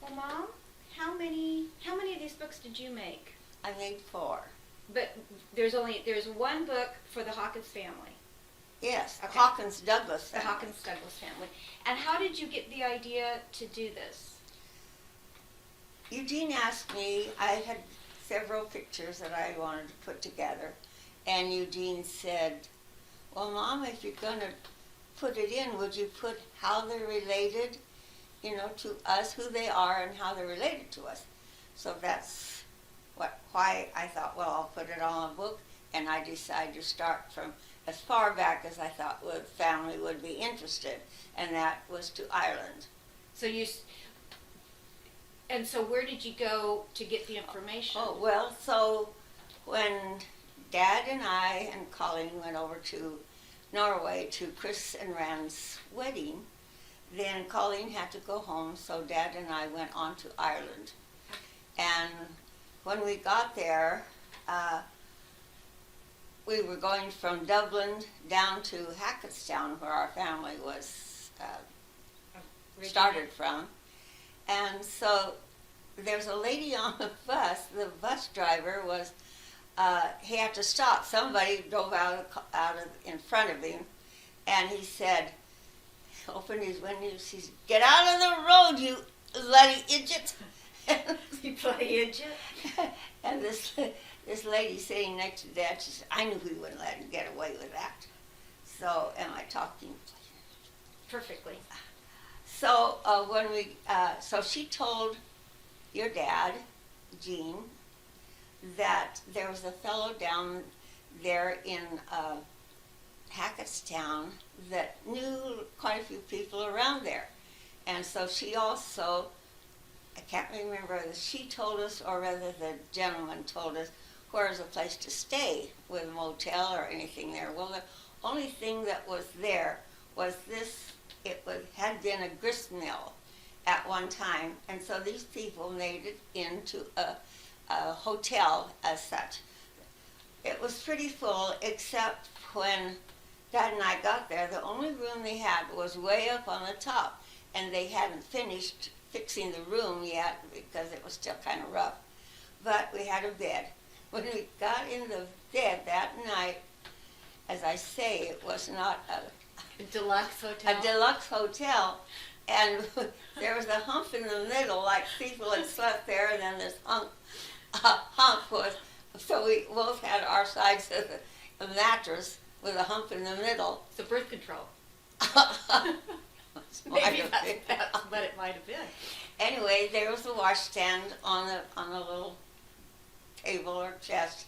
Well, Mom, how many of these books did you make? I made 4. But there's one book for the Hawkins family. Yes, Okay. Hawkins Douglas The family. Hawkins Douglas family. And how did you get the idea to do this? Eugene asked me, I had several pictures that I wanted to put together, and Eugene said, well, Mom, if you're going to put it in, would you put how they're related, to us, who they are, and how they're related to us? So that's why I thought, well, I'll put it all in a book, and I decided to start from as far back as I thought the family would be interested, and that was to Ireland. And so where did you go to get the information? Oh, well, so when Dad and I and Colleen went over to Norway to Chris and Rand's wedding, then Colleen had to go home, so Dad and I went on to Ireland. And when we got there, we were going from Dublin down to Hackettstown, where our family was started from. And so there's a lady on the bus. The bus driver was, he had to stop. Somebody drove out in front of him, and he said, opened his windows, he said, get out of the road, you bloody idiot. You bloody idiot. And this lady sitting next to Dad, she said, I knew we wouldn't let him get away with that. So, am I talking? Perfectly. So so she told your dad, Gene, that there was a fellow down there in Hackettstown that knew quite a few people around there. And so she also, I can't remember whether she told us or whether the gentleman told us where's a place to stay with a motel or anything there. Well, the only thing that was there was this. Had been a grist mill at one time, and so these people made it into a hotel as such. It was pretty full, except when Dad and I got there, the only room they had was way up on the top, and they hadn't finished fixing the room yet because it was still kind of rough. But we had a bed. When we got in the bed that night, as I say, it was not a Deluxe hotel. A deluxe hotel, and there was a hump in the middle, like people had slept there, and then this hump was, so we both had our sides of the mattress with a hump in the middle. So birth control. Maybe that's what it might have been. Anyway, there was a washstand on a little table or chest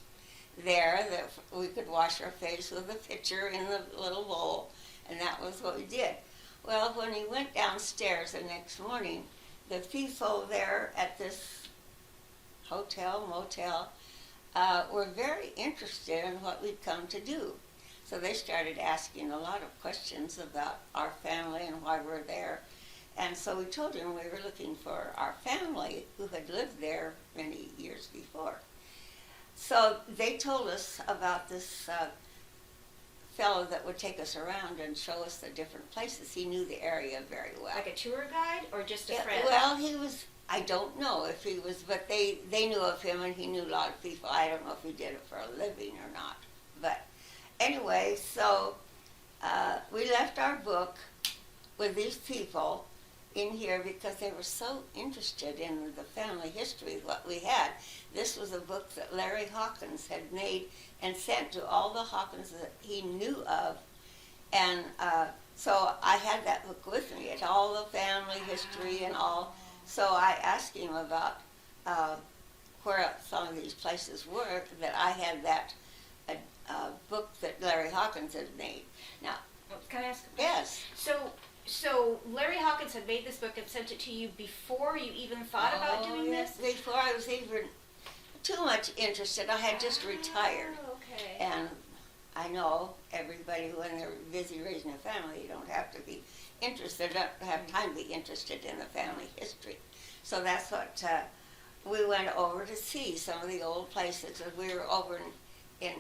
there that we could wash our face with a pitcher in the little bowl. And that was what we did. Well, when we went downstairs the next morning, the people there at this motel, were very interested in what we'd come to do. So they started asking a lot of questions about our family and why we're there. And so we told them we were looking for our family who had lived there many years before. So they told us about this fellow that would take us around and show us the different places. He knew the area very well. Like a tour guide or just a Yeah, friend? well, he was, I don't know if he was, but they knew of him and he knew a lot of people. I don't know if he did it for a living or not. But anyway, so we left our book with these people in here because they were so interested in the family history of what we had. This was a book that Larry Hawkins had made and sent to all the Hawkins that he knew of. And so I had that book with me. It's all the family history and all. So I asked him about where some of these places were, that I had that book that Larry Hawkins had made. Now, can I ask? yes. So Larry Hawkins had made this book and sent it to you before you even thought about doing yes, this? before I was even too much interested. I had just retired. Oh, okay. And I know everybody, when they're busy raising a family, you don't have to be interested, don't have time to be interested in the family history. So that's what we went over to see, some of the old places. We were over in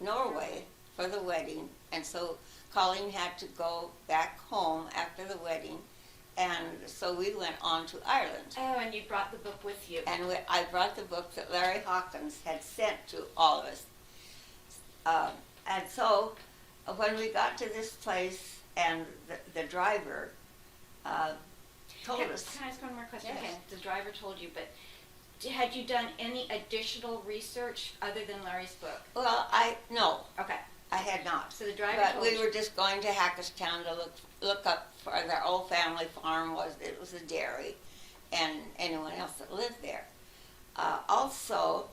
Norway for the wedding, and so Colleen had to go back home after the wedding and so we went on to Ireland. Oh, and you brought the book with you. And I brought the book that Larry Hawkins had sent to all of us. And so when we got to this place, and the driver told us. Can I ask one more question? Yes. Okay, the driver told you, but had you done any additional research other than Larry's book? Well, no, Okay, I had not. so the driver But told we you. were just going to Hackettstown to look up for their old family farm. It was a dairy, and anyone else that lived there. Also,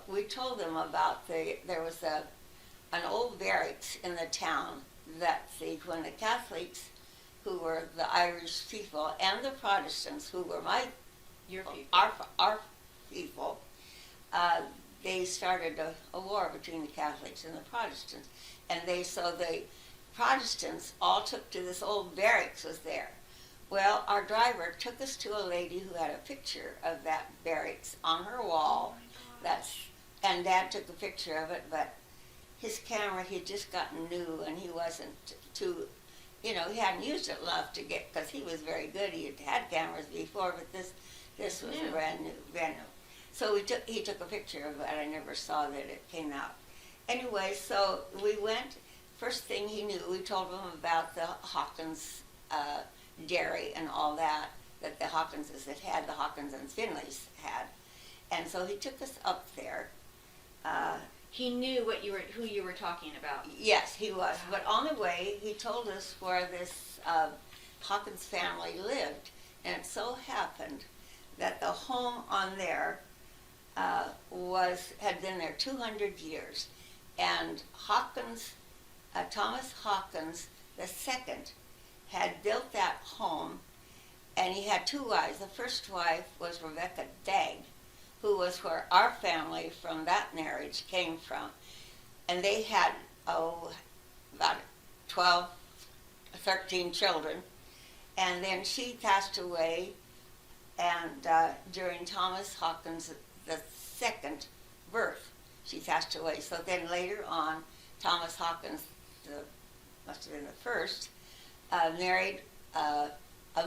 we told them about there was an old barracks in the town that when the Catholics, who were the Irish people, and the Protestants, who were Your people. our people, they started a war between the Catholics and the Protestants. And so the Protestants all took to this old barracks was there. Well, our driver took us to a lady who had a picture of that barracks on her wall. And Dad took a picture of it, but his camera, he'd just gotten new, and he wasn't too, he hadn't used it enough to get, because he was very good. He had cameras before, but this was New. brand new. So he took a picture of it. I never saw that it came out. Anyway, so we went. First thing he knew, we told him about the Hawkins dairy and all that the Hawkinses had had, the Hawkins and Finleys had. And so he took us up there. He knew who you were talking about. Yes, he was. But on the way, he told us where this Hawkins family lived. And it so happened that the home on there had been there 200 years. And Thomas Hawkins II had built that home, and he had two wives. The first wife was Rebecca Dagg, who was where our family from that marriage came from. And they had, about 12, 13 children. And then she passed away, and during Thomas Hawkins II birth, she passed away. So then later on, Thomas Hawkins, must have been the first, married a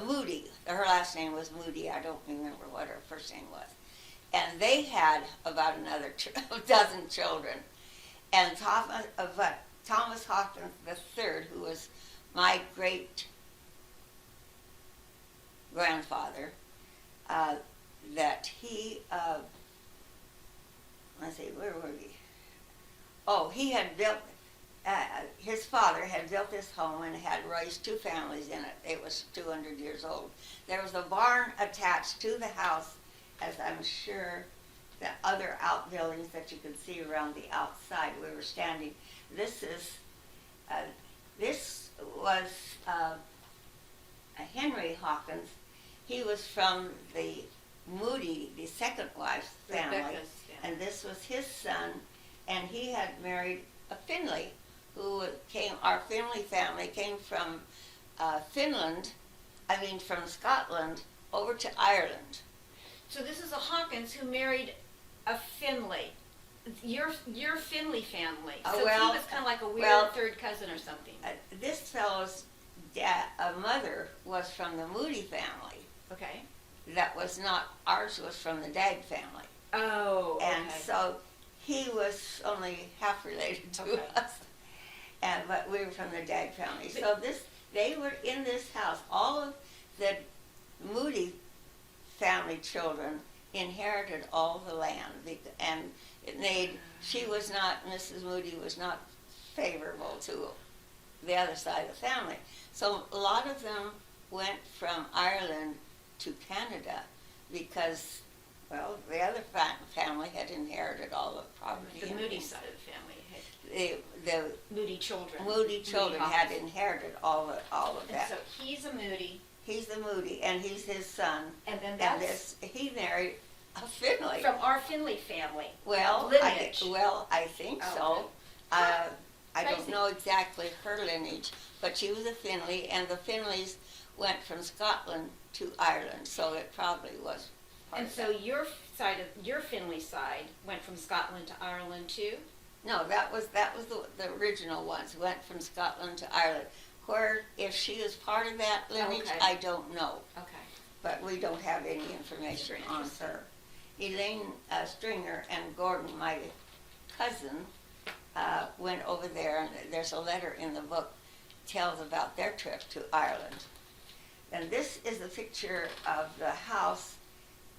Moody. Her last name was Moody. I don't remember what her first name was. And they had about another dozen children. And Thomas Hawkins III, who was my great grandfather, that he, let's see, where were we? Oh, he had built, his father had built this home and had raised two families in it. It was 200 years old. There was a barn attached to the house, as I'm sure the other outbuildings that you could see around the outside. We were standing. This was Henry Hawkins. He was from the Moody, the second wife's family, Rebecca's family. and this was his son, and he had married a Finley, our Finley family came from from Scotland over to Ireland. So this is a Hawkins who married a Finley. Your Finley family. So he was kind of like a weird third cousin or something. This fellow's mother was from the Moody family. Okay. That was not, ours was from the Dagg family. Oh, okay. And so he was only half related to Okay. us. But we were from the Dagg family. So they were in this house. All of the Moody family children inherited all the land, and Mrs. Moody was not favorable to the other side of the family. So a lot of them went from Ireland to Canada because, well, the other family had inherited all the property. The and Moody things. side of the family. The Moody children. Moody children had Hawkins. inherited all of And that. so he's a Moody, He's the Moody, and he's his son. and then And that's he married a Finley. from our Finley family. Well, lineage. I think Oh, so. okay. I don't Crazy. know exactly her lineage, but she was a Finley, and the Finleys went from Scotland to Ireland, so it probably was part And of so that. your Finley side went from Scotland to Ireland too? No, that was the original ones, went from Scotland to Ireland. where, if she is part of that lineage, Okay. I don't know. Okay. But we don't have any information on her. Elaine Stringer and Gordon, my cousin, went over there, and there's a letter in the book tells about their trip to Ireland. And this is a picture of the house,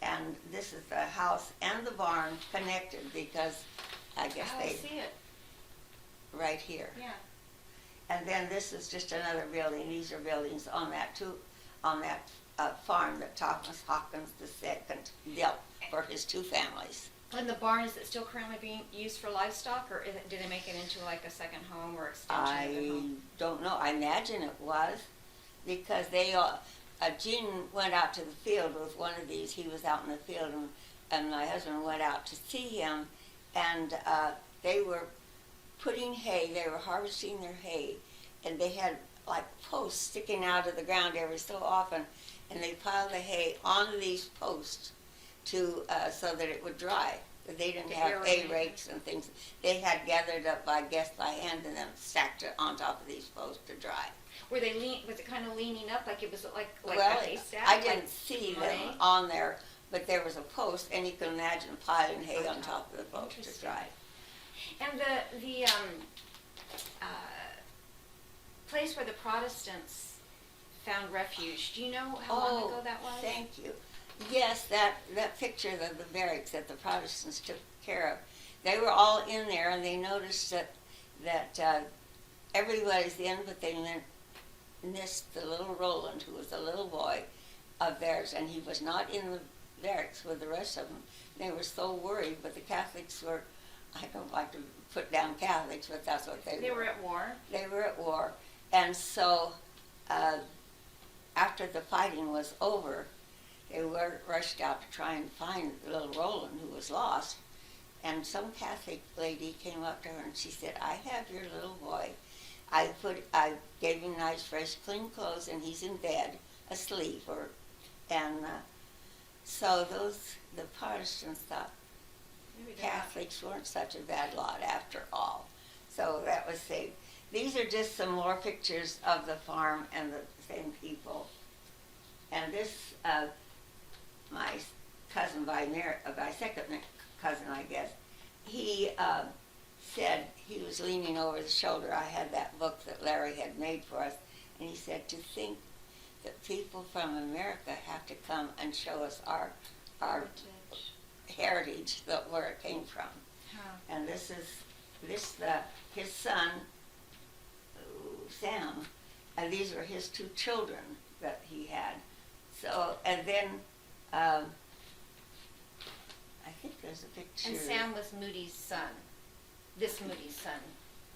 and this is the house and the barn connected because I guess I see it. right here. Yeah. And then this is just another building. These are buildings on that farm that Thomas Hawkins II built for his two families. And the barn, is it still currently being used for livestock, or did they make it into like a second home or extension of the I home? don't know. I imagine it was because Gene went out to the field with one of these. He was out in the field, and my husband went out to see him, and they were putting hay. They were harvesting their hay, and they had like posts sticking out of the ground every so often, and they piled the hay on these posts to so that it would dry. They didn't have hay rakes and things. They had gathered up, I guess, by hand and then stacked it on top of these posts to dry. Were they was it kind of leaning up like it was like Well, a haystack? I didn't see them hay? on there, but there was a post, and you can imagine piling hay on top of the post to Interesting. dry. And the place where the Protestants found refuge, do you know how long ago that was? Thank you. Yes, that picture of the barracks that the Protestants took care of, they were all in there, and they noticed that everybody's in, but they missed the little Roland, who was a little boy of theirs, and he was not in the barracks with the rest of them. They were so worried, but the Catholics were, I don't like to put down Catholics, but that's what they were. They were at war? They were at war. And so after the fighting was over, they were rushed out to try and find little Roland, who was lost. And some Catholic lady came up to her and she said, "I have your little boy. I gave him nice, fresh, clean clothes, and he's in bed, asleep." So the Protestants thought Catholics weren't such a bad lot after all. So that was saved. These are just some more pictures of the farm and the same people. And this, my cousin by second cousin, I guess, he said, he was leaning over the shoulder. I had that book that Larry had made for us, and he said, "To think that people from America have to come and show us our heritage, where it came from." Huh. And this is his son, Sam, and these were his two children that he had. So, and then I think there's a picture. And Sam was Moody's son. This Moody's son.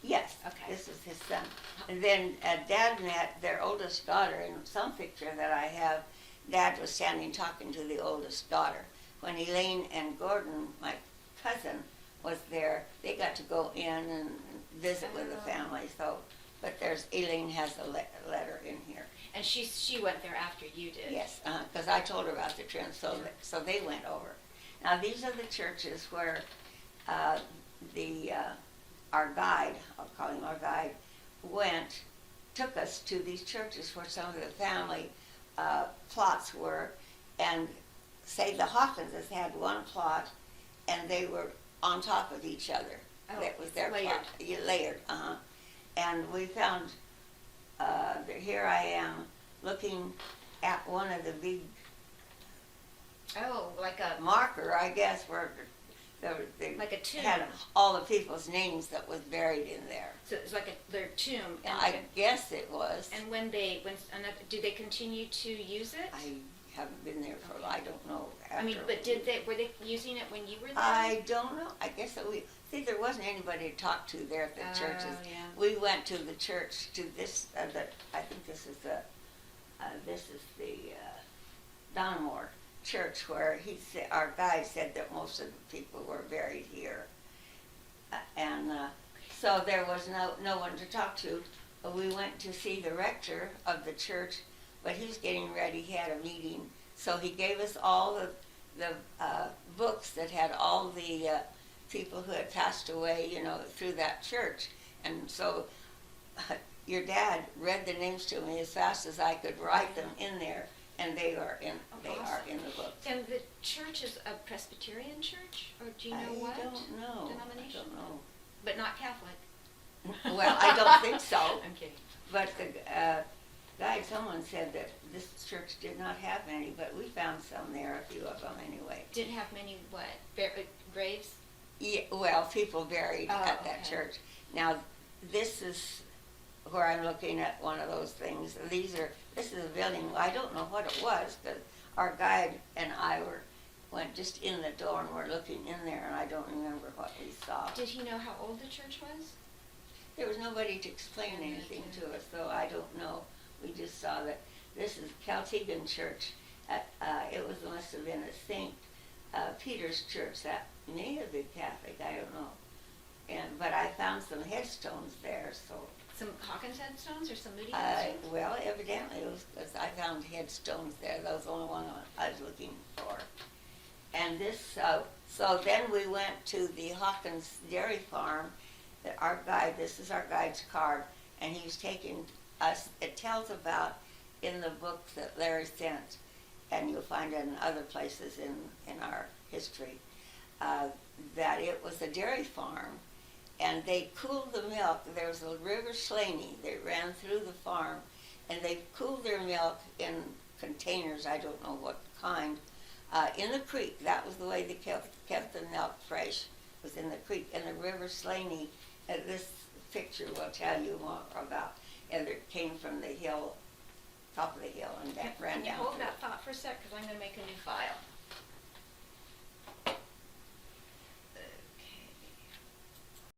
Yes, Okay. this is his son. And then Dad met their oldest daughter in some picture that I have. Dad was standing talking to the oldest daughter. When Elaine and Gordon, my cousin, was there, they got to go in and visit with the family. So, but Elaine has a letter in here. And she went there after you did. Yes, because I told her about the trip, so they went over. Now these are the churches where our guide, I'll call him our guide, took us to these churches where some of the family plots were, and say the Hawkinses had one plot, and they were on top of each other. Oh, that was their layered. plot. Layered, And we found, here I am looking at one of the big Oh, like a marker, I guess, where they like a tomb. had all the people's names that was buried in there. So it's like their tomb. And I guess it was. and do they continue to use it? I haven't been there for, I don't know. I mean, but were they using it when you were there? I don't know. I guess that there wasn't anybody to talk to there at the churches. Yeah. We went to the church, to this, I think this is the Donmore church, where our guide said that most of the people were buried here. So there was no one to talk to. We went to see the rector of the church, but he was getting ready. He had a meeting, so he gave us all the books that had all the people who had passed away, through that church. And so your dad read the names to me as fast as I could write them in there, and they are in the book. And the church is a Presbyterian church, or do you know what? I don't know. Denomination? I don't know. But not Catholic. Well, I don't think so. I'm kidding. But someone said that this church did not have any, but we found some there, a few of them anyway. Didn't have many what? Graves? Yeah, well, people buried at that okay. church. Now, this is where I'm looking at one of those things. This is a building, I don't know what it was, because our guide and I went just in the door and we're looking in there, and I don't remember what we saw. Did he know how old the church was? There was nobody to explain anything to us, so I don't know. We just saw that this is Caltegan Church. Must have been a St. Peter's Church. That may have been Catholic, I don't know. But I found some headstones there, so. Some Hawkins headstones or some Moody headstones? Well, evidently it was because I found headstones there. That was the only one I was looking for. And so then we went to the Hawkins Dairy Farm. This is our guide's card, and he was taking us. It tells about in the book that Larry sent, and you'll find it in other places in our history, that it was a dairy farm, and they cooled the milk. There was a river Slaney that ran through the farm, and they cooled their milk in containers, I don't know what kind, in the creek. That was the way they kept the milk fresh, was in the creek. And the river Slaney, this picture will tell you more about, and it came from the hill, top of the hill, and that ran down. Can you hold that thought for a sec, because I'm going to make a new file.